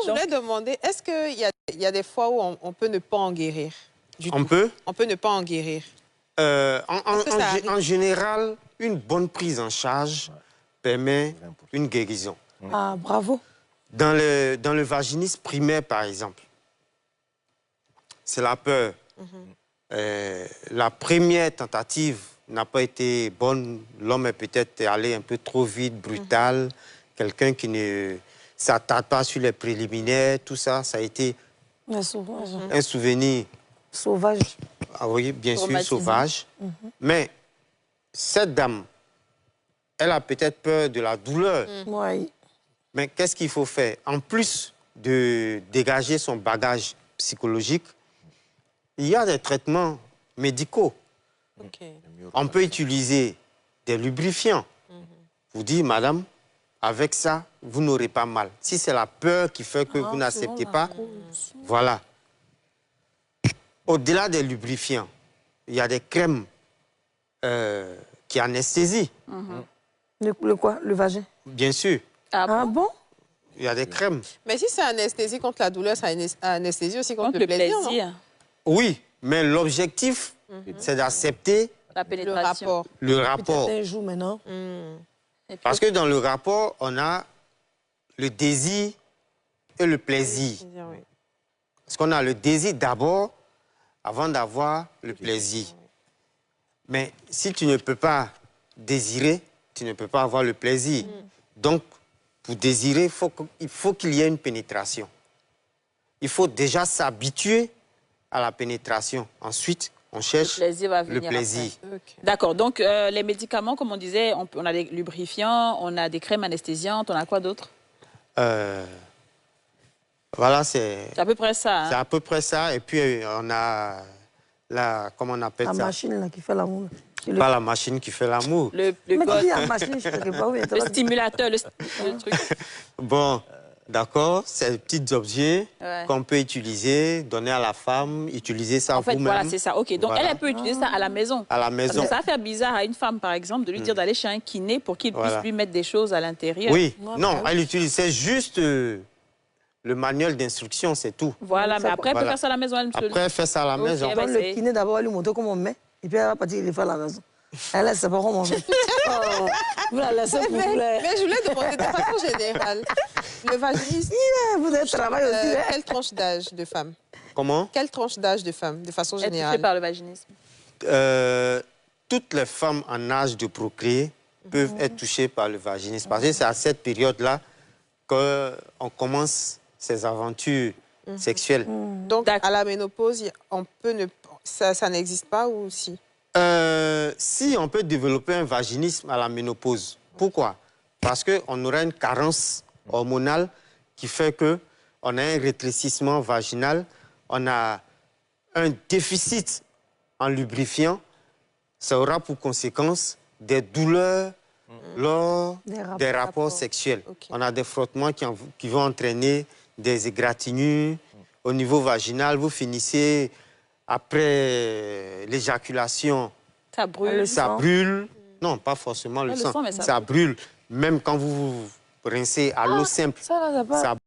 je voulais demander, est-ce qu'il y a des fois où on peut ne pas en guérir On peut ne pas en guérir. En général, une bonne prise en charge permet une guérison. Ah, bravo. Dans le vaginisme primaire, par exemple, c'est la peur. La première tentative n'a pas été bonne. L'homme est peut-être allé un peu trop vite, brutal. Quelqu'un qui ne s'attarde pas sur les préliminaires, tout ça, ça a été un souvenir. Sauvage. Ah oui, bien sûr, sauvage. Mais cette dame, elle a peut-être peur de la douleur. Oui. Mais qu'est-ce qu'il faut faire? En plus de dégager son bagage psychologique, il y a des traitements médicaux. On peut utiliser des lubrifiants. Vous dites, madame, avec ça, vous n'aurez pas mal. Si c'est la peur qui fait que vous n'acceptez pas, voilà. Au-delà des lubrifiants, il y a des crèmes qui anesthésient. Le quoi? Le vagin? Bien sûr. Ah bon? Il y a des crèmes. Mais si c'est anesthésie contre la douleur, c'est anesthésie aussi contre le plaisir, non? Oui, mais l'objectif, c'est d'accepter le rapport. Le rapport. Peut-être un jour maintenant. Parce que dans le rapport, on a le désir et le plaisir. Parce qu'on a le désir d'abord avant d'avoir le plaisir. Mais si tu ne peux pas désirer, tu ne peux pas avoir le plaisir. Donc, pour désirer, il faut qu'il y ait une pénétration. Il faut déjà s'habituer à la pénétration. Ensuite, on cherche le plaisir. D'accord. Donc, les médicaments, comme on disait, on a des lubrifiants, on a des crèmes anesthésiantes, on a quoi d'autre? Voilà, c'est à peu près ça. Hein? C'est à peu près ça. Et puis, on a comment on appelle ça? La machine là, qui fait l'amour. Pas la machine qui fait l'amour. Mais qui a la machine, je ne sais pas où. Le stimulateur, le truc. Bon, d'accord, c'est des petits objets qu'on peut utiliser, donner à la femme, utiliser ça vous-même. En fait, voilà, c'est ça. OK, donc voilà. Elle peut utiliser ça à la maison. À la maison. Parce que ça va faire bizarre à une femme, par exemple, de lui dire d'aller chez un kiné pour qu'il puisse lui mettre des choses à l'intérieur. Oui, non, elle utilisait juste le manuel d'instruction, c'est tout. Voilà, mais après, elle peut faire ça à la maison. Après, elle fait ça à la maison. Donc, le kiné, d'abord, elle lui montre comment on met, et puis elle va partir les faire à la maison. Elle laisse pas comment on met. Vous la laissez pour mais je voulais demander de façon générale, le vaginisme, vous avez travaillé aussi. Quelle tranche d'âge de femme? Comment? Quelle tranche d'âge de femme, de façon générale? Est touchée par le vaginisme? Toutes les femmes en âge de procréer peuvent être touchées par le vaginisme. Parce que c'est à cette période-là qu'on commence ces aventures sexuelles. Donc, à la ménopause, ça n'existe pas ou si? Si on peut développer un vaginisme à la ménopause. Pourquoi? Parce qu'on aura une carence hormonale qui fait qu'on a un rétrécissement vaginal, on a un déficit en lubrifiant. Ça aura pour conséquence des douleurs lors des rapports sexuels. On a des frottements qui vont entraîner des égratignures. Au niveau vaginal, vous finissez après l'éjaculation. Ça brûle. Ça brûle. Non, pas forcément le sang. Ça brûle. Même quand vous rincez à l'eau simple, ça